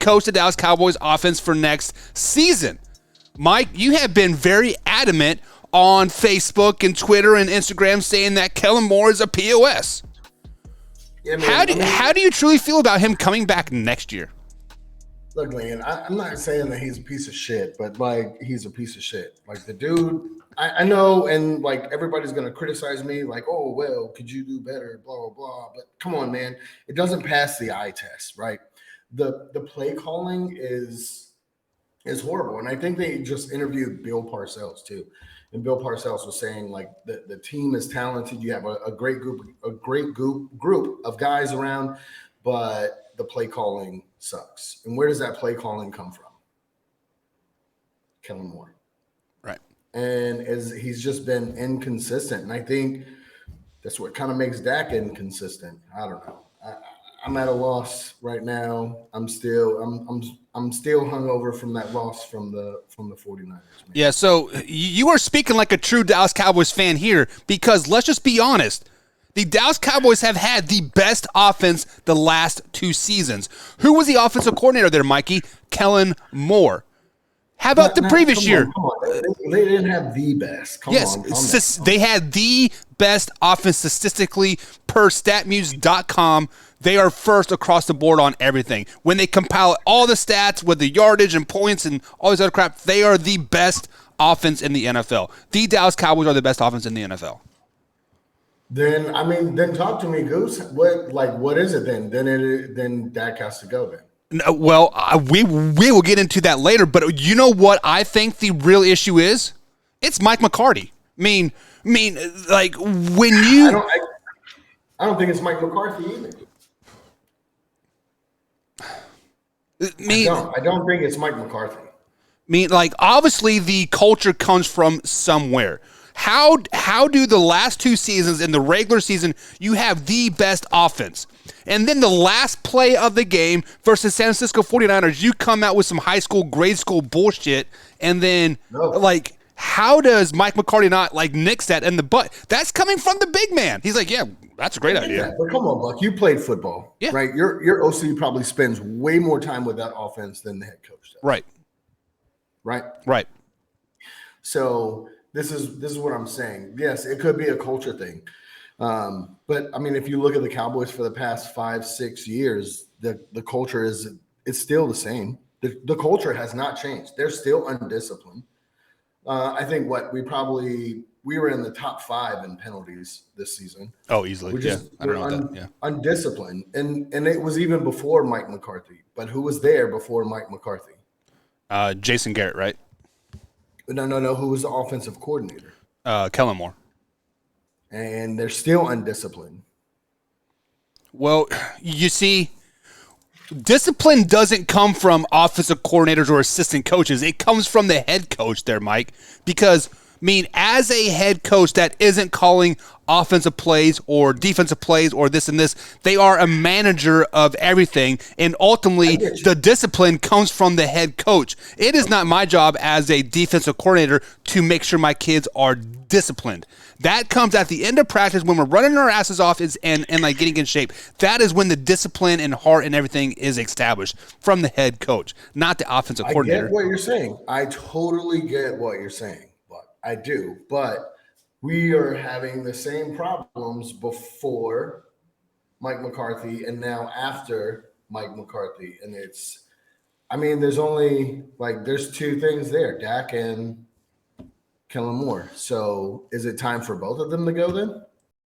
coach the Dallas Cowboys offense for next season. Mike, you have been very adamant on Facebook and Twitter and Instagram saying that Kellen Moore is a POS. Yeah, man, How do you truly feel about him coming back next year? Look, man, I'm not saying that he's a piece of shit, but like he's a piece of shit. Like the dude, I know, and like everybody's gonna criticize me, like, oh well, could you do better, blah blah blah. But come on, man, it doesn't pass the eye test, right? The play calling is horrible, and I think they just interviewed Bill Parcells too, and Bill Parcells was saying like the team is talented, you have a great group of guys around, but the play calling sucks. And where does that play calling come from? Kellen Moore. Right. And he's just been inconsistent. And I think that's what kind of makes Dak inconsistent. I don't know. I'm at a loss right now. I'm still hungover from that loss from the 49ers. Man. Yeah, so you are speaking like a true Dallas Cowboys fan here, because let's just be honest. The Dallas Cowboys have had the best offense the last 2 seasons. Who was the offensive coordinator there, Mikey? Kellen Moore. How about the previous year? Come on. They didn't have the best. Come on. They had the best offense statistically per statmuse.com. They are first across the board on everything. When they compile all the stats with the yardage and points and all this other crap, they are the best offense in the NFL. The Dallas Cowboys are the best offense in the NFL. Then talk to me, Goose. What is it then? Then Dak has to go then. No, well, we will get into that later, but you know what I think the real issue is? It's Mike McCarthy. I mean, like when you I don't think it's Mike McCarthy either. I don't think it's Mike McCarthy. Like obviously the culture comes from somewhere. How do the last 2 seasons in the regular season you have the best offense, and then the last play of the game versus San Francisco 49ers you come out with some high school grade school bullshit, and then like how does Mike McCarthy not like nix that in the butt? That's coming from the big man. He's like, yeah, that's a great idea. But come on, Buck, you played football, right? Your OC probably spends way more time with that offense than the head coach does. Right. So this is what I'm saying. Yes, it could be a culture thing. But I mean, if you look at the Cowboys for the past 5-6 years, the culture it's still the same. The culture has not changed. They're still undisciplined. I think we were in the top 5 in penalties this season. Oh, easily. I don't know that. Yeah. Undisciplined. And it was even before Mike McCarthy. But who was there before Mike McCarthy? Jason Garrett, right? No. Who was the offensive coordinator? Kellen Moore. And they're still undisciplined. Well, you see, discipline doesn't come from offensive coordinators or assistant coaches. It comes from the head coach there, Mike. Because, as a head coach that isn't calling offensive plays or defensive plays or this and this, they are a manager of everything. And ultimately, the discipline comes from the head coach. It is not my job as a defensive coordinator to make sure my kids are disciplined. That comes at the end of practice when we're running our asses off and like getting in shape. That is when the discipline and heart and everything is established from the head coach, not the offensive coordinator. I get what you're saying. I totally get what you're saying. I do, but we are having the same problems before Mike McCarthy and now after Mike McCarthy. And there's 2 things there, Dak and Kellen Moore. So is it time for both of them to go then?